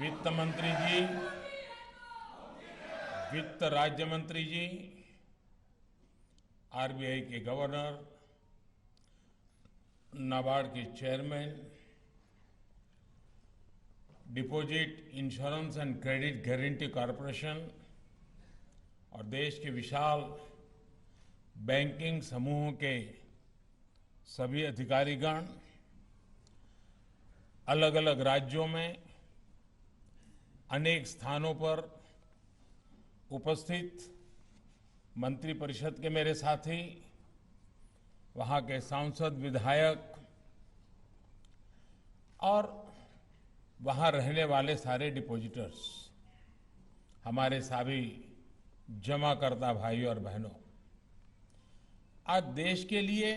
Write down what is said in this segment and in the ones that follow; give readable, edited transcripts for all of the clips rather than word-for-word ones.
वित्त मंत्री जी, वित्त राज्य मंत्री जी, आरबीआई के गवर्नर, नाबार्ड के chairman, deposit insurance and credit guarantee corporation और देश के विशाल बैंकिंग समूहों के सभी अधिकारीगण, अलग अलग राज्यों में अनेक स्थानों पर उपस्थित मंत्रिपरिषद के मेरे साथी, वहां के सांसद, विधायक और वहां रहने वाले सारे डिपॉजिटर्स, हमारे सभी जमाकर्ता भाई और बहनों, आज देश के लिए,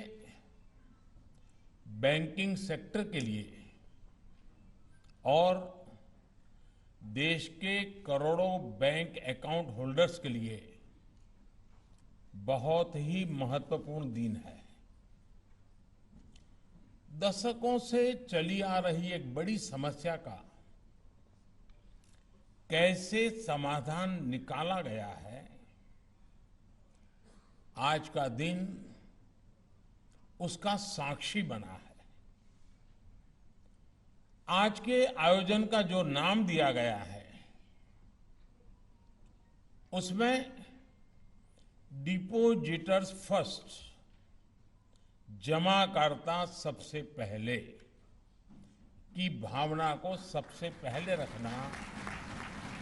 बैंकिंग सेक्टर के लिए और देश के करोड़ों बैंक अकाउंट होल्डर्स के लिए बहुत ही महत्वपूर्ण दिन है। दशकों से चली आ रही एक बड़ी समस्या का कैसे समाधान निकाला गया है, आज का दिन उसका साक्षी बना है। आज के आयोजन का जो नाम दिया गया है, उसमें डिपॉजिटर्स फर्स्ट, जमाकर्ता सबसे पहले की भावना को सबसे पहले रखना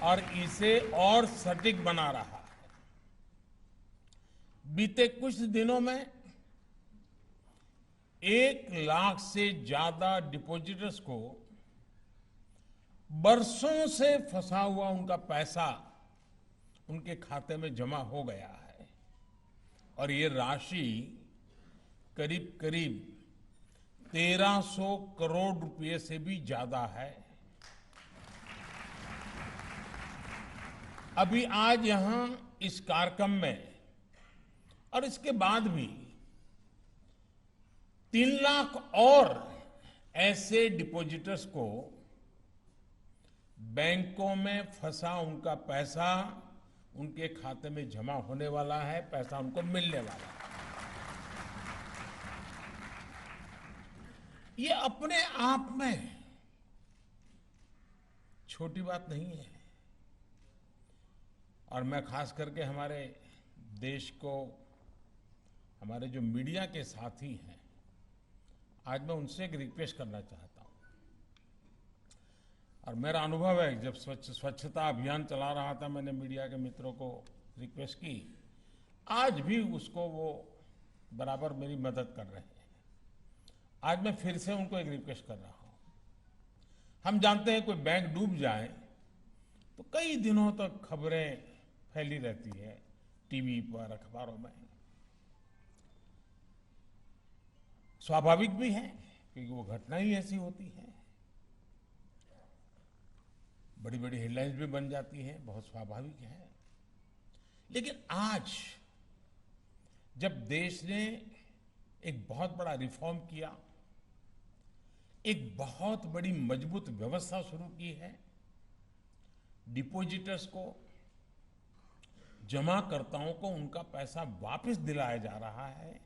और इसे और सटीक बना रहा है। बीते कुछ दिनों में 1 लाख से ज्यादा डिपॉजिटर्स को बरसों से फंसा हुआ उनका पैसा उनके खाते में जमा हो गया है और ये राशि करीब करीब 1300 करोड़ रुपए से भी ज्यादा है। अभी आज यहां इस कार्यक्रम में और इसके बाद भी 3 लाख और ऐसे डिपॉजिटर्स को बैंकों में फंसा उनका पैसा उनके खाते में जमा होने वाला है, पैसा उनको मिलने वाला है। ये अपने आप में छोटी बात नहीं है और मैं खास करके हमारे देश को, हमारे जो मीडिया के साथी हैं, आज मैं उनसे एक रिक्वेस्ट करना चाहता हूं। और मेरा अनुभव है, जब स्वच्छता अभियान चला रहा था, मैंने मीडिया के मित्रों को रिक्वेस्ट की, आज भी उसको वो बराबर मेरी मदद कर रहे हैं। आज मैं फिर से उनको एक रिक्वेस्ट कर रहा हूं। हम जानते हैं कोई बैंक डूब जाए तो कई दिनों तक खबरें फैली रहती है, टीवी पर, अखबारों में। स्वाभाविक भी है क्योंकि वो घटना ही ऐसी होती है, बड़ी बड़ी हेडलाइंस भी बन जाती है, बहुत स्वाभाविक है। लेकिन आज जब देश ने एक बहुत बड़ा रिफॉर्म किया, एक बहुत बड़ी मजबूत व्यवस्था शुरू की है, डिपॉजिटर्स को, जमाकर्ताओं को उनका पैसा वापस दिलाया जा रहा है,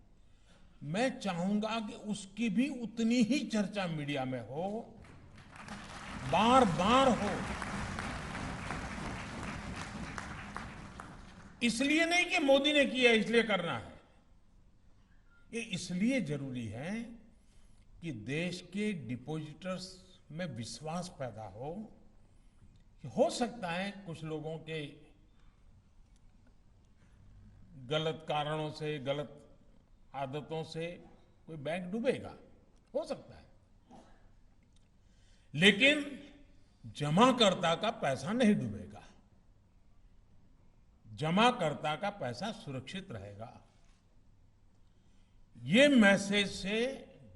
मैं चाहूंगा कि उसकी भी उतनी ही चर्चा मीडिया में हो, बार बार हो। इसलिए नहीं कि मोदी ने किया इसलिए करना है, ये इसलिए जरूरी है कि देश के डिपॉजिटर्स में विश्वास पैदा हो सकता है कुछ लोगों के गलत कारणों से, गलत आदतों से कोई बैंक डूबेगा, हो सकता है, लेकिन जमाकर्ता का पैसा नहीं डूबेगा, जमाकर्ता का पैसा सुरक्षित रहेगा। ये मैसेज से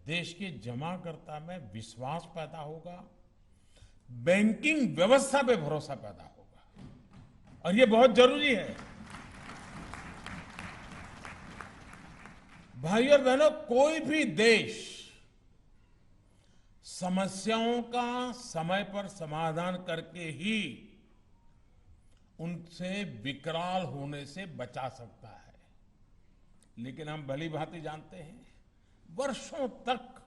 देश के जमाकर्ता में विश्वास पैदा होगा, बैंकिंग व्यवस्था पे भरोसा पैदा होगा और ये बहुत जरूरी है। भाइयों और बहनों, कोई भी देश समस्याओं का समय पर समाधान करके ही उनसे विकराल होने से बचा सकता है। लेकिन हम भली भांति जानते हैं, वर्षों तक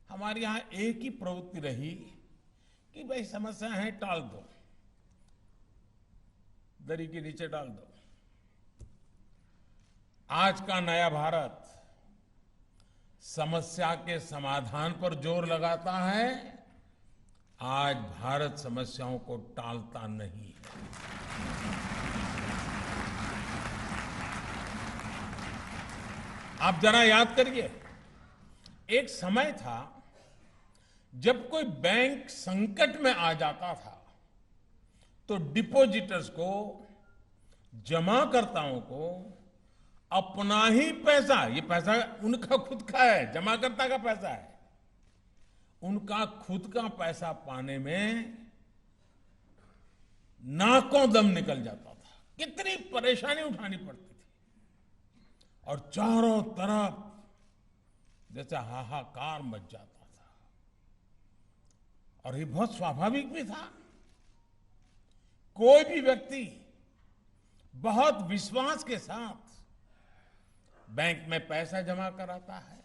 हमारे यहां एक ही प्रवृत्ति रही कि भाई समस्या है, टाल दो, दरी के नीचे डाल दो। आज का नया भारत समस्या के समाधान पर जोर लगाता है। आज भारत समस्याओं को टालता नहीं है। आप जरा याद करिए, एक समय था जब कोई बैंक संकट में आ जाता था तो डिपॉजिटर्स को, जमाकर्ताओं को अपना ही पैसा, ये पैसा उनका खुद का है, जमाकर्ता का पैसा है, उनका खुद का पैसा पाने में नाकों दम निकल जाता था। कितनी परेशानी उठानी पड़ती थी और चारों तरफ जैसे हाहाकार मच जाता था। और ये बहुत स्वाभाविक भी था। कोई भी व्यक्ति बहुत विश्वास के साथ बैंक में पैसा जमा कराता है,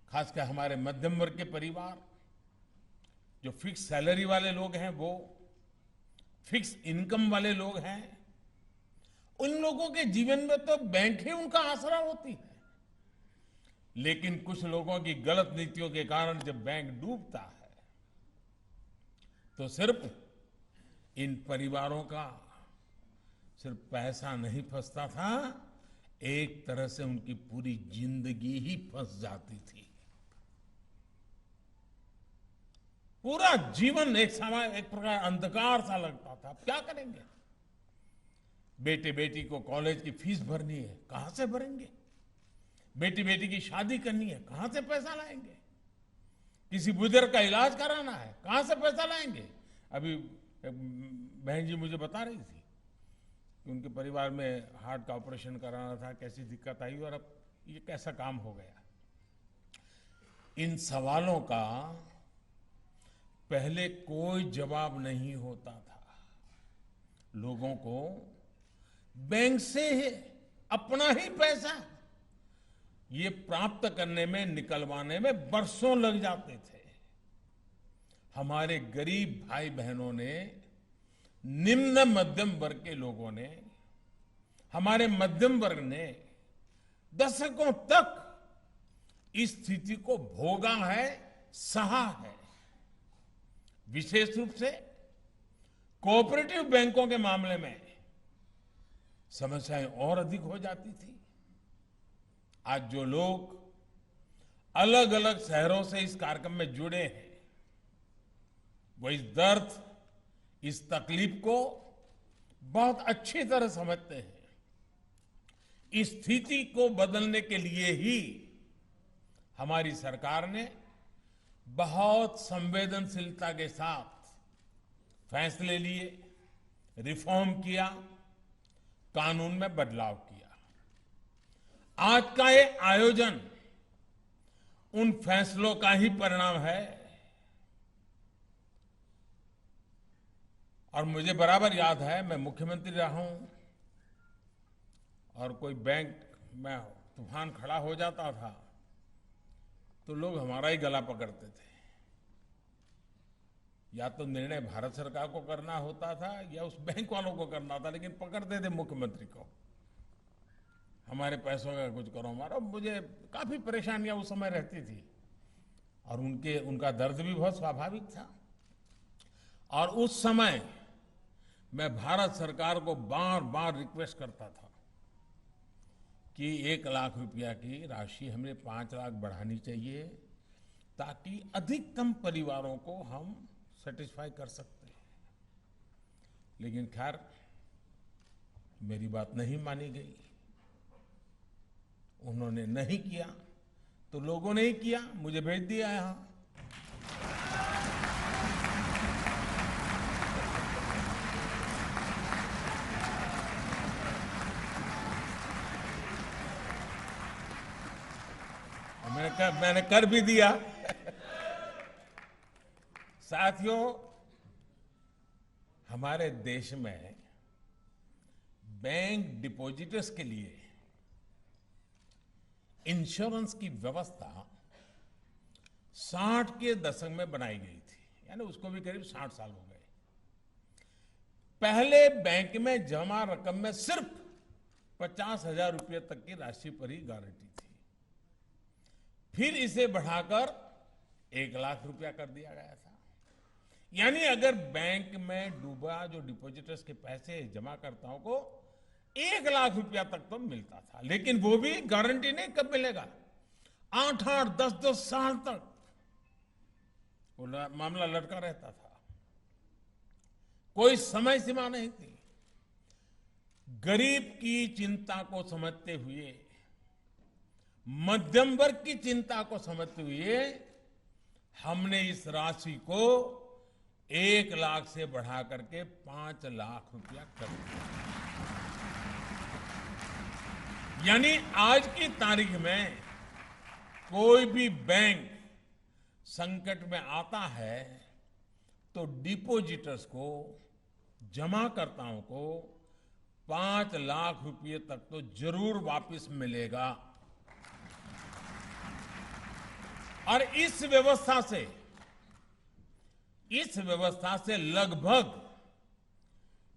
खासकर हमारे मध्यम वर्ग के परिवार, जो फिक्स सैलरी वाले लोग हैं, वो फिक्स इनकम वाले लोग हैं, उन लोगों के जीवन में तो बैंक ही उनका आसरा होती है। लेकिन कुछ लोगों की गलत नीतियों के कारण जब बैंक डूबता है तो सिर्फ इन परिवारों का सिर्फ पैसा नहीं फंसता था, एक तरह से उनकी पूरी जिंदगी ही फंस जाती थी। पूरा जीवन एक प्रकार अंधकार सा लगता था। अब क्या करेंगे? बेटे बेटी को कॉलेज की फीस भरनी है, कहां से भरेंगे? बेटी की शादी करनी है, कहां से पैसा लाएंगे? किसी बुजुर्ग का इलाज कराना है, कहां से पैसा लाएंगे? अभी बहन जी मुझे बता रही थी कि उनके परिवार में हार्ट का ऑपरेशन कराना था, कैसी दिक्कत आई और अब ये कैसा काम हो गया। इन सवालों का पहले कोई जवाब नहीं होता था। लोगों को बैंक से अपना ही पैसा ये प्राप्त करने में, निकलवाने में बरसों लग जाते थे। हमारे गरीब भाई बहनों ने, निम्न मध्यम वर्ग के लोगों ने, हमारे मध्यम वर्ग ने दशकों तक इस स्थिति को भोगा है, सहा है। विशेष रूप से कोऑपरेटिव बैंकों के मामले में समस्याएं और अधिक हो जाती थी। आज जो लोग अलग अलग शहरों से इस कार्यक्रम में जुड़े हैं, वो इस दर्द, इस तकलीफ को बहुत अच्छी तरह समझते हैं। इस स्थिति को बदलने के लिए ही हमारी सरकार ने बहुत संवेदनशीलता के साथ फैसले लिए, रिफॉर्म किया, कानून में बदलाव किया। आज का ये आयोजन उन फैसलों का ही परिणाम है। और मुझे बराबर याद है, मैं मुख्यमंत्री रहा हूं और कोई बैंक में तूफान खड़ा हो जाता था तो लोग हमारा ही गला पकड़ते थे। या तो निर्णय भारत सरकार को करना होता था या उस बैंक वालों को करना था, लेकिन पकड़ते थे मुख्यमंत्री को। हमारे पैसों का कुछ करो हमारा। मुझे काफी परेशानियां उस समय रहती थी और उनका दर्द भी बहुत स्वाभाविक था। और उस समय मैं भारत सरकार को बार बार रिक्वेस्ट करता था कि 1 लाख रुपया की राशि हमें 5 लाख बढ़ानी चाहिए ताकि अधिकतम परिवारों को हम सेटिस्फाई कर सकते हैं। लेकिन खैर मेरी बात नहीं मानी गई। उन्होंने नहीं किया तो लोगों ने ही किया, मुझे भेज दिया यहां। मैंने कर भी दिया। साथियों, हमारे देश में बैंक डिपॉजिटर्स के लिए इंश्योरेंस की व्यवस्था 60 के दशक में बनाई गई थी, यानी उसको भी करीब 60 साल हो गए। पहले बैंक में जमा रकम में सिर्फ 50,000 रुपये तक की राशि पर ही गारंटी थी। फिर इसे बढ़ाकर 1 लाख रुपया कर दिया गया था। यानी अगर बैंक में डूबा जो डिपॉजिटर्स के पैसे जमाकर्ताओं को 1 लाख रुपया तक तो मिलता था, लेकिन वो भी गारंटी नहीं कब मिलेगा, 8-8, 10-10 साल तक वो मामला लटका रहता था, कोई समय सीमा नहीं थी। गरीब की चिंता को समझते हुए, मध्यम वर्ग की चिंता को समझते हुए हमने इस राशि को 1 लाख से बढ़ा करके 5 लाख रुपया कर दिया। यानी आज की तारीख में कोई भी बैंक संकट में आता है तो डिपॉजिटर्स को, जमाकर्ताओं को 5 लाख रुपए तक तो जरूर वापस मिलेगा। और इस व्यवस्था से लगभग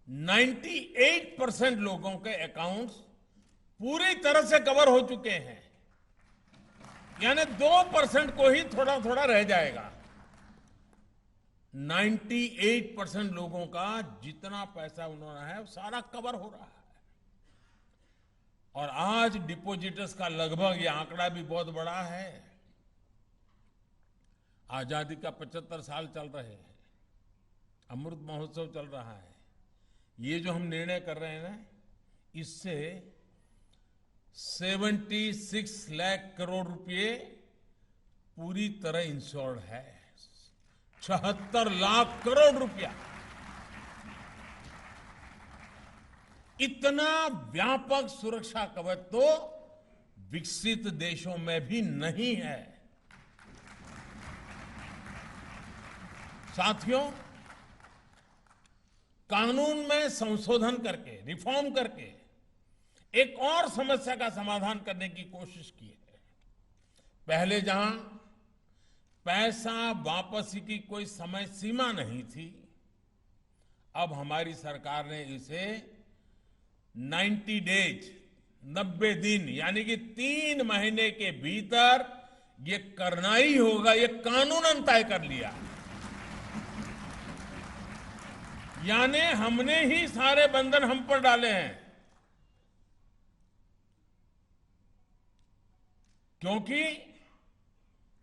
98% लोगों के अकाउंट्स पूरी तरह से कवर हो चुके हैं, यानी 2% को ही थोड़ा थोड़ा रह जाएगा। 98% लोगों का जितना पैसा उन्होंने है वो सारा कवर हो रहा है। और आज डिपॉजिटर्स का लगभग, ये आंकड़ा भी बहुत बड़ा है, आजादी का 75 साल चल रहे हैं, अमृत महोत्सव चल रहा है, ये जो हम निर्णय कर रहे हैं ना, इससे 76 लाख करोड़ रुपए पूरी तरह इंश्योर्ड है। 76 लाख करोड़ रुपया, इतना व्यापक सुरक्षा कवच तो विकसित देशों में भी नहीं है। साथियों, कानून में संशोधन करके, रिफॉर्म करके एक और समस्या का समाधान करने की कोशिश की है। पहले जहां पैसा वापसी की कोई समय सीमा नहीं थी, अब हमारी सरकार ने इसे 90 डेज, 90 दिन, यानी कि 3 महीने के भीतर ये करना ही होगा, ये कानूनन तय कर लिया। यानी हमने ही सारे बंधन हम पर डाले हैं, क्योंकि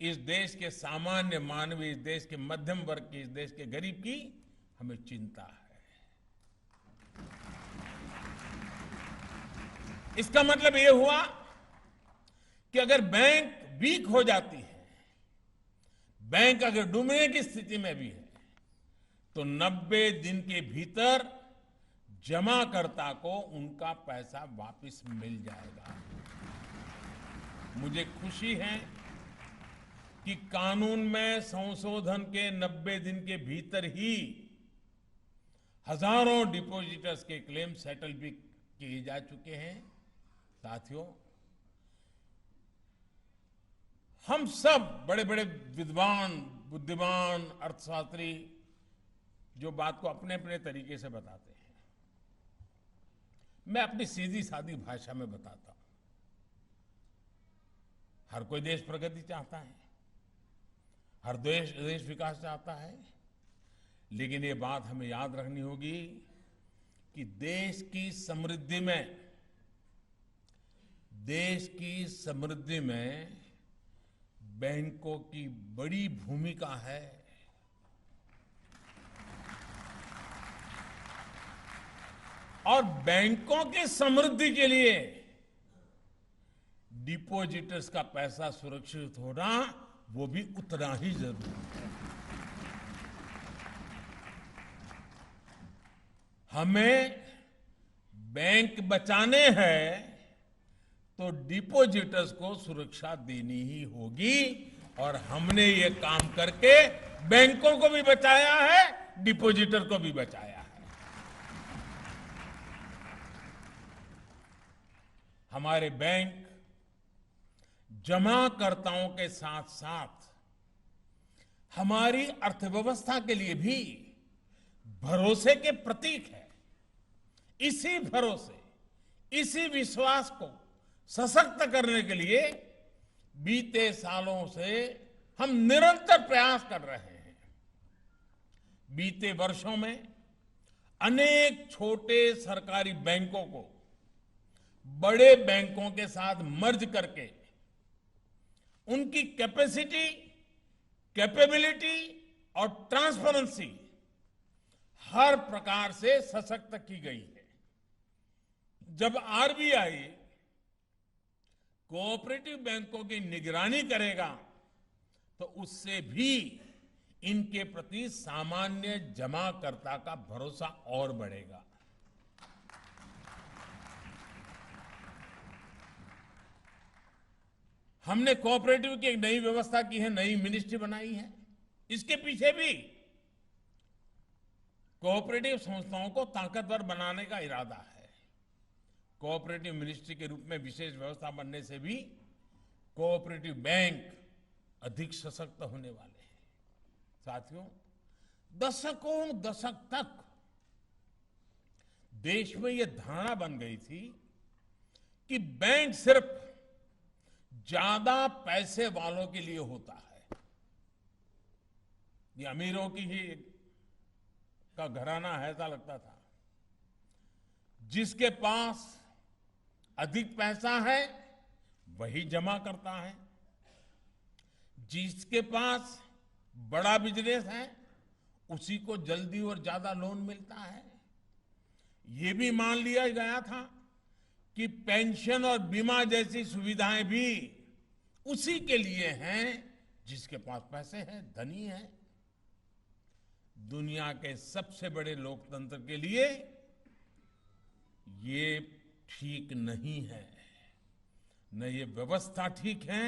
इस देश के सामान्य मानव, इस देश के मध्यम वर्ग की, इस देश के गरीब की हमें चिंता है। इसका मतलब यह हुआ कि अगर बैंक वीक हो जाती है, बैंक अगर डूबने की स्थिति में भी है, तो 90 दिन के भीतर जमाकर्ता को उनका पैसा वापस मिल जाएगा। मुझे खुशी है कि कानून में संशोधन के 90 दिन के भीतर ही हजारों डिपॉजिटर्स के क्लेम सेटल भी किए जा चुके हैं। साथियों, हम सब बड़े बड़े विद्वान, बुद्धिमान, अर्थशास्त्री जो बात को अपने अपने तरीके से बताते हैं, मैं अपनी सीधी सादी भाषा में बताता हूं। हर कोई देश प्रगति चाहता है, हर देश विकास चाहता है, लेकिन ये बात हमें याद रखनी होगी कि देश की समृद्धि में बैंकों की बड़ी भूमिका है। और बैंकों की समृद्धि के लिए डिपॉजिटर्स का पैसा सुरक्षित होना वो भी उतना ही जरूरी है। हमें बैंक बचाने हैं तो डिपॉजिटर्स को सुरक्षा देनी ही होगी, और हमने ये काम करके बैंकों को भी बचाया है, डिपॉजिटर को भी बचाया है। हमारे बैंक जमाकर्ताओं के साथ साथ हमारी अर्थव्यवस्था के लिए भी भरोसे के प्रतीक है। इसी भरोसे, इसी विश्वास को सशक्त करने के लिए बीते सालों से हम निरंतर प्रयास कर रहे हैं। बीते वर्षों में अनेक छोटे सरकारी बैंकों को बड़े बैंकों के साथ मर्ज करके उनकी कैपेसिटी, कैपेबिलिटी और ट्रांसपेरेंसी हर प्रकार से सशक्त की गई है। जब आरबीआई कोऑपरेटिव बैंकों की निगरानी करेगा तो उससे भी इनके प्रति सामान्य जमाकर्ता का भरोसा और बढ़ेगा। हमने कोऑपरेटिव की एक नई व्यवस्था की है, नई मिनिस्ट्री बनाई है। इसके पीछे भी कोऑपरेटिव संस्थाओं को ताकतवर बनाने का इरादा है। कोऑपरेटिव मिनिस्ट्री के रूप में विशेष व्यवस्था बनने से भी कोऑपरेटिव बैंक अधिक सशक्त होने वाले हैं। साथियों, दशकों दशक तक देश में यह धारणा बन गई थी कि बैंक सिर्फ ज्यादा पैसे वालों के लिए होता है। ये अमीरों की ही का घराना है, ऐसा लगता था। जिसके पास अधिक पैसा है वही जमा करता है, जिसके पास बड़ा बिजनेस है उसी को जल्दी और ज्यादा लोन मिलता है। ये भी मान लिया गया था कि पेंशन और बीमा जैसी सुविधाएं भी उसी के लिए हैं जिसके पास पैसे हैं, धनी है। दुनिया के सबसे बड़े लोकतंत्र के लिए ये ठीक नहीं है। न ये व्यवस्था ठीक है,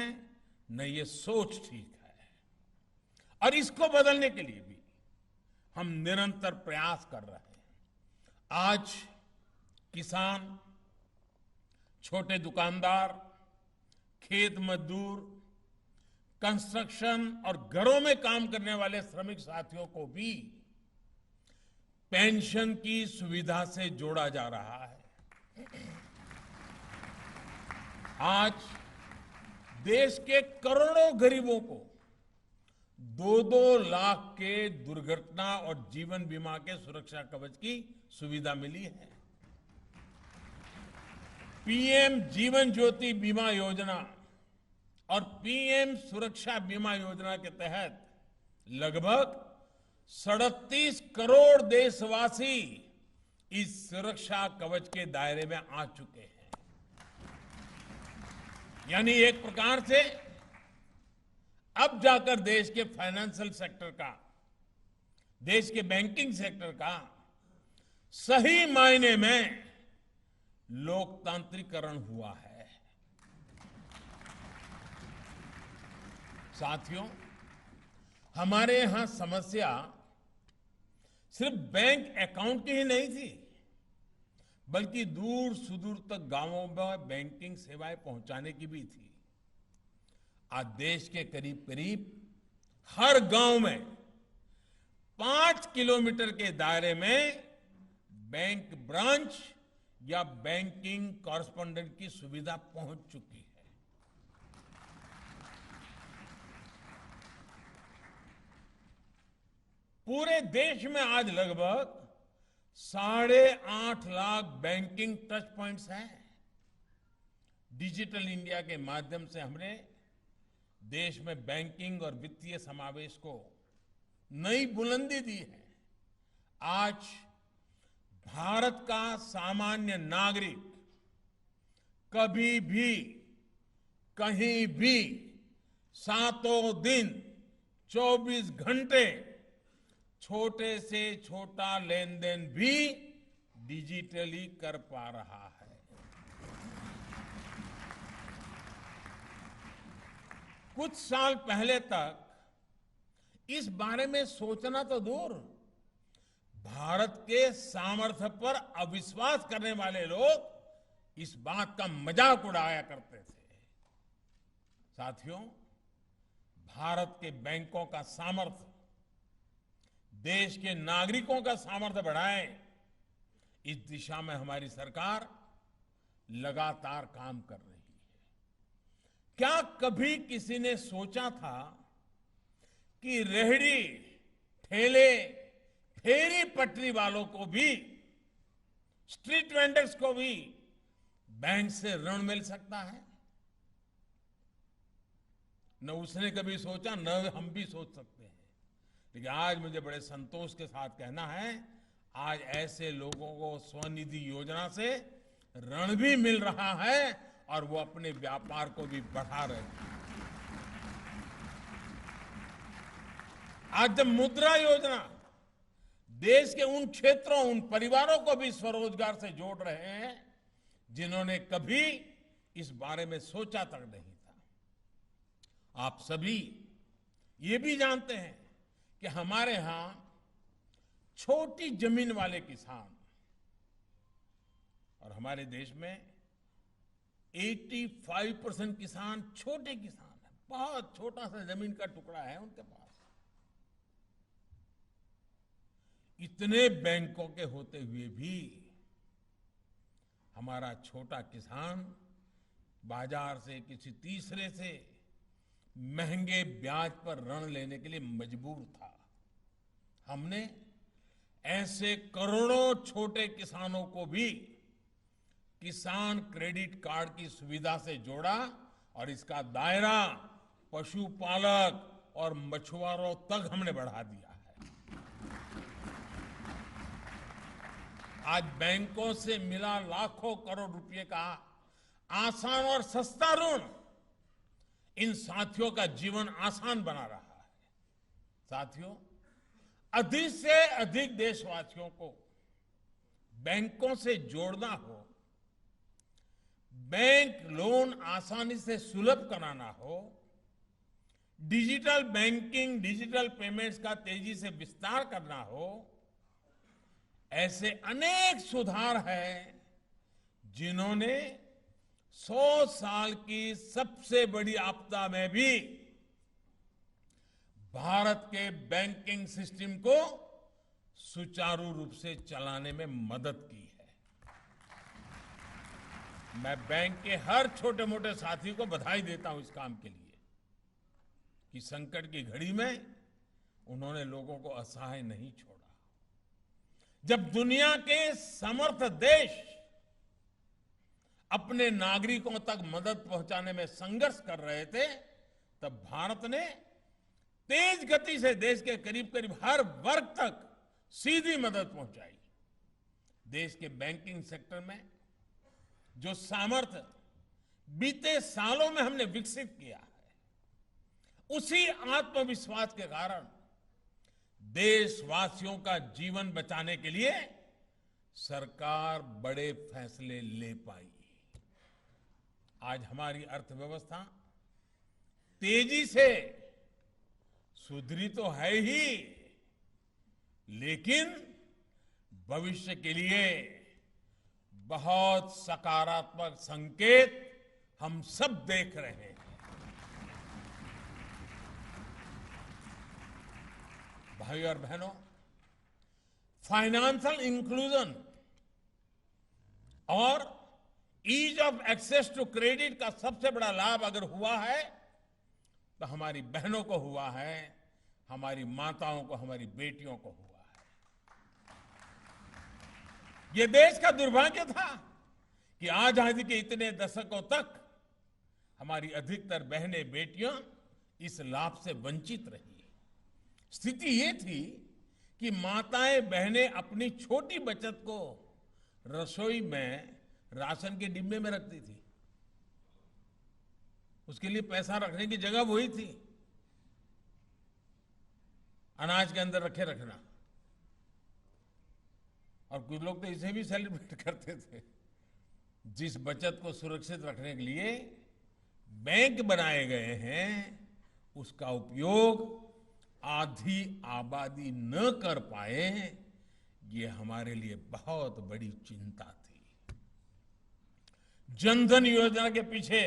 न ये सोच ठीक है। और इसको बदलने के लिए भी हम निरंतर प्रयास कर रहे हैं। आज किसान, छोटे दुकानदार, खेत मजदूर, कंस्ट्रक्शन और घरों में काम करने वाले श्रमिक साथियों को भी पेंशन की सुविधा से जोड़ा जा रहा है। आज देश के करोड़ों गरीबों को 2-2 लाख के दुर्घटना और जीवन बीमा के सुरक्षा कवच की सुविधा मिली है। पीएम जीवन ज्योति बीमा योजना और पीएम सुरक्षा बीमा योजना के तहत लगभग 37 करोड़ देशवासी इस सुरक्षा कवच के दायरे में आ चुके हैं। यानी एक प्रकार से अब जाकर देश के फाइनेंशियल सेक्टर का, देश के बैंकिंग सेक्टर का सही मायने में लोकतांत्रिकरण हुआ है। साथियों, हमारे यहां समस्या सिर्फ बैंक अकाउंट की ही नहीं थी, बल्कि दूर सुदूर तक गांवों में बैंकिंग सेवाएं पहुंचाने की भी थी। आज देश के करीब करीब हर गांव में 5 किलोमीटर के दायरे में बैंक ब्रांच या बैंकिंग कॉरेस्पॉन्डेंट की सुविधा पहुंच चुकी है। पूरे देश में आज लगभग 8.5 लाख बैंकिंग टच पॉइंट्स हैं। डिजिटल इंडिया के माध्यम से हमने देश में बैंकिंग और वित्तीय समावेश को नई बुलंदी दी है। आज भारत का सामान्य नागरिक कभी भी, कहीं भी, सातों दिन, 24 घंटे छोटे से छोटा लेन देन भी डिजिटली कर पा रहा है। कुछ साल पहले तक इस बारे में सोचना तो दूर, भारत के सामर्थ्य पर अविश्वास करने वाले लोग इस बात का मजाक उड़ाया करते थे। साथियों, भारत के बैंकों का सामर्थ्य देश के नागरिकों का सामर्थ्य बढ़ाए, इस दिशा में हमारी सरकार लगातार काम कर रही है। क्या कभी किसी ने सोचा था कि रेहड़ी, ठेले, फेरी पटरी वालों को भी, स्ट्रीट वेंडर्स को भी बैंक से ऋण मिल सकता है? न उसने कभी सोचा, न हम भी सोच सकते हैं। लेकिन आज मुझे बड़े संतोष के साथ कहना है, आज ऐसे लोगों को स्वनिधि योजना से ऋण भी मिल रहा है और वो अपने व्यापार को भी बढ़ा रहे हैं। आज जब मुद्रा योजना देश के उन क्षेत्रों, उन परिवारों को भी स्वरोजगार से जोड़ रहे हैं जिन्होंने कभी इस बारे में सोचा तक नहीं था। आप सभी ये भी जानते हैं कि हमारे यहां छोटी जमीन वाले किसान, और हमारे देश में 85% किसान छोटे किसान हैं, बहुत छोटा सा जमीन का टुकड़ा है उनके पास। इतने बैंकों के होते हुए भी हमारा छोटा किसान बाजार से, किसी तीसरे से महंगे ब्याज पर ऋण लेने के लिए मजबूर था। हमने ऐसे करोड़ों छोटे किसानों को भी किसान क्रेडिट कार्ड की सुविधा से जोड़ा और इसका दायरा पशुपालक और मछुआरों तक हमने बढ़ा दिया है। आज बैंकों से मिला लाखों करोड़ रुपए का आसान और सस्ता ऋण इन साथियों का जीवन आसान बना रहा है। साथियों, अधिक से अधिक देशवासियों को बैंकों से जोड़ना हो, बैंक लोन आसानी से सुलभ कराना हो, डिजिटल बैंकिंग, डिजिटल पेमेंट्स का तेजी से विस्तार करना हो, ऐसे अनेक सुधार हैं जिन्होंने 100 साल की सबसे बड़ी आपदा में भी भारत के बैंकिंग सिस्टम को सुचारू रूप से चलाने में मदद की है। मैं बैंक के हर छोटे मोटे साथी को बधाई देता हूं इस काम के लिए कि संकट की घड़ी में उन्होंने लोगों को असहाय नहीं छोड़ा। जब दुनिया के समर्थ देश अपने नागरिकों तक मदद पहुंचाने में संघर्ष कर रहे थे, तब भारत ने तेज गति से देश के करीब करीब हर वर्ग तक सीधी मदद पहुंचाई। देश के बैंकिंग सेक्टर में जो सामर्थ्य बीते सालों में हमने विकसित किया है, उसी आत्मविश्वास के कारण देशवासियों का जीवन बचाने के लिए सरकार बड़े फैसले ले पाई। आज हमारी अर्थव्यवस्था तेजी से सुधरी तो है ही, लेकिन भविष्य के लिए बहुत सकारात्मक संकेत हम सब देख रहे हैं। भाइयों और बहनों, फाइनेंशियल इंक्लूजन और ease of access to credit का सबसे बड़ा लाभ अगर हुआ है तो हमारी बहनों को हुआ है, हमारी माताओं को, हमारी बेटियों को हुआ है। यह देश का दुर्भाग्य था कि आजादी के इतने दशकों तक हमारी अधिकतर बहनें, बेटियां इस लाभ से वंचित रही। स्थिति ये थी कि माताएं, बहनें अपनी छोटी बचत को रसोई में राशन के डिब्बे में रखती थी। उसके लिए पैसा रखने की जगह वही थी, अनाज के अंदर रखे रखना। और कुछ लोग तो इसे भी सेलिब्रेट करते थे। जिस बचत को सुरक्षित रखने के लिए बैंक बनाए गए हैं, उसका उपयोग आधी आबादी न कर पाए, ये हमारे लिए बहुत बड़ी चिंता थी। जनधन योजना के पीछे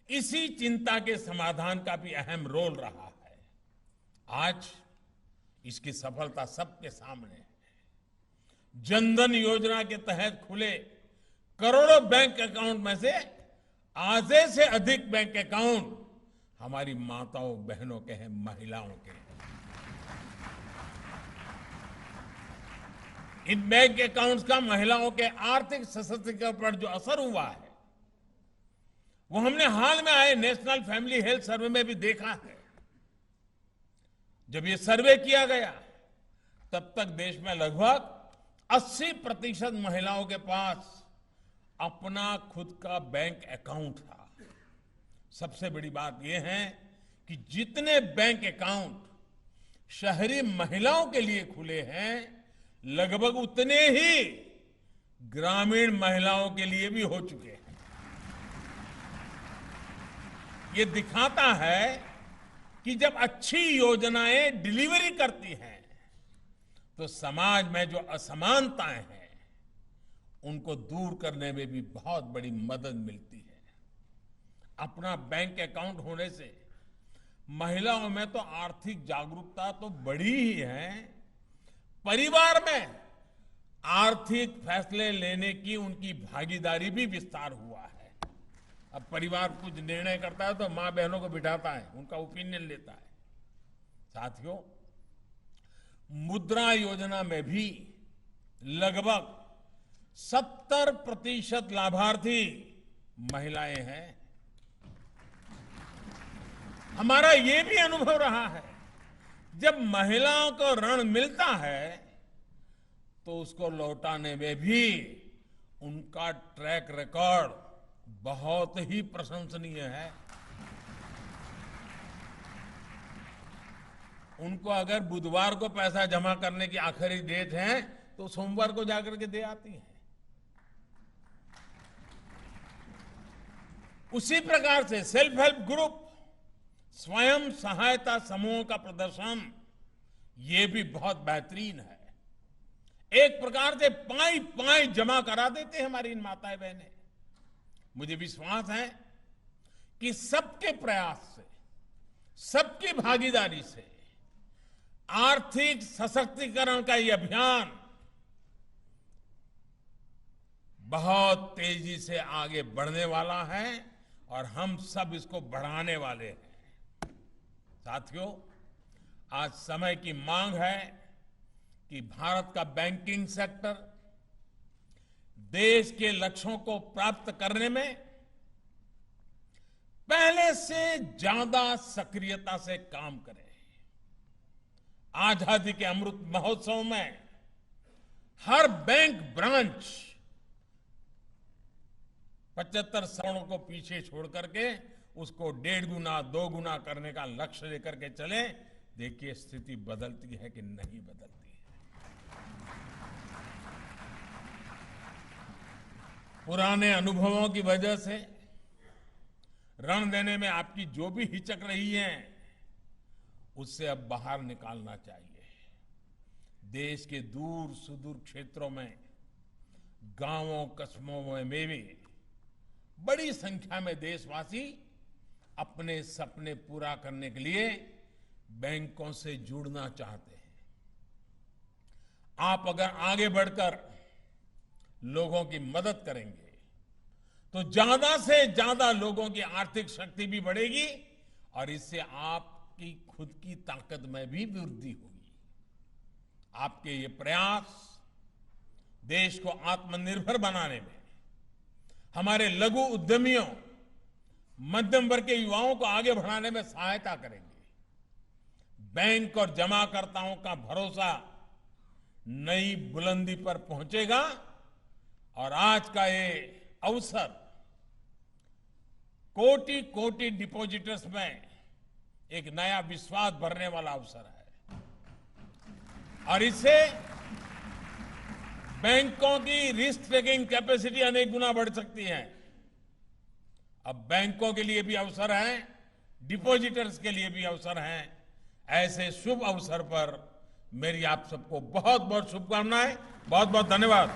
इसी चिंता के समाधान का भी अहम रोल रहा है। आज इसकी सफलता सबके सामने है। जनधन योजना के तहत खुले करोड़ों बैंक अकाउंट में से आधे से अधिक बैंक अकाउंट हमारी माताओं बहनों के हैं, महिलाओं के हैं। इन बैंक अकाउंट्स का महिलाओं के आर्थिक सशक्तिकरण पर जो असर हुआ है, वो हमने हाल में आए नेशनल फैमिली हेल्थ सर्वे में भी देखा है। जब ये सर्वे किया गया, तब तक देश में लगभग 80% महिलाओं के पास अपना खुद का बैंक अकाउंट था। सबसे बड़ी बात यह है कि जितने बैंक अकाउंट शहरी महिलाओं के लिए खुले हैं, लगभग उतने ही ग्रामीण महिलाओं के लिए भी हो चुके हैं। ये दिखाता है कि जब अच्छी योजनाएं डिलीवरी करती हैं, तो समाज में जो असमानताएं हैं, उनको दूर करने में भी बहुत बड़ी मदद मिलती है। अपना बैंक अकाउंट होने से महिलाओं में तो आर्थिक जागरूकता तो बढ़ी ही है, परिवार में आर्थिक फैसले लेने की उनकी भागीदारी भी विस्तार हुआ है। अब परिवार कुछ निर्णय करता है तो मां बहनों को बिठाता है, उनका ओपिनियन लेता है। साथियों, मुद्रा योजना में भी लगभग 70% लाभार्थी महिलाएं हैं। हमारा ये भी अनुभव रहा है, जब महिलाओं को ऋण मिलता है तो उसको लौटाने में भी उनका ट्रैक रिकॉर्ड बहुत ही प्रशंसनीय है। उनको अगर बुधवार को पैसा जमा करने की आखिरी डेट है, तो सोमवार को जाकर के दे आती हैं। उसी प्रकार से सेल्फ हेल्प ग्रुप, स्वयं सहायता समूहों का प्रदर्शन ये भी बहुत बेहतरीन है। एक प्रकार से पाई पाई जमा करा देते हैं हमारी इन माताएं बहनें। मुझे विश्वास है कि सबके प्रयास से, सबकी भागीदारी से आर्थिक सशक्तिकरण का ये अभियान बहुत तेजी से आगे बढ़ने वाला है और हम सब इसको बढ़ाने वाले हैं। साथियों, आज समय की मांग है कि भारत का बैंकिंग सेक्टर देश के लक्ष्यों को प्राप्त करने में पहले से ज्यादा सक्रियता से काम करे। आजादी के अमृत महोत्सव में हर बैंक ब्रांच 75 सवर्ण को पीछे छोड़ करके उसको 1.5 गुना 2 गुना करने का लक्ष्य लेकर के चले। देखिए स्थिति बदलती है कि नहीं बदलती है। पुराने अनुभवों की वजह से ऋण देने में आपकी जो भी हिचक रही है, उससे अब बाहर निकालना चाहिए। देश के दूर सुदूर क्षेत्रों में, गांवों कस्बों में भी बड़ी संख्या में देशवासी अपने सपने पूरा करने के लिए बैंकों से जुड़ना चाहते हैं। आप अगर आगे बढ़कर लोगों की मदद करेंगे तो ज्यादा से ज्यादा लोगों की आर्थिक शक्ति भी बढ़ेगी और इससे आपकी खुद की ताकत में भी वृद्धि होगी। आपके ये प्रयास देश को आत्मनिर्भर बनाने में, हमारे लघु उद्यमियों, मध्यम वर्ग के युवाओं को आगे बढ़ाने में सहायता करेंगे। बैंक और जमाकर्ताओं का भरोसा नई बुलंदी पर पहुंचेगा और आज का ये अवसर कोटि कोटि डिपॉजिटर्स में एक नया विश्वास भरने वाला अवसर है और इससे बैंकों की रिस्क टेकिंग कैपेसिटी अनेक गुना बढ़ सकती है। अब बैंकों के लिए भी अवसर है, डिपॉजिटर्स के लिए भी अवसर है। ऐसे शुभ अवसर पर मेरी आप सबको बहुत बहुत शुभकामनाएं, बहुत बहुत धन्यवाद।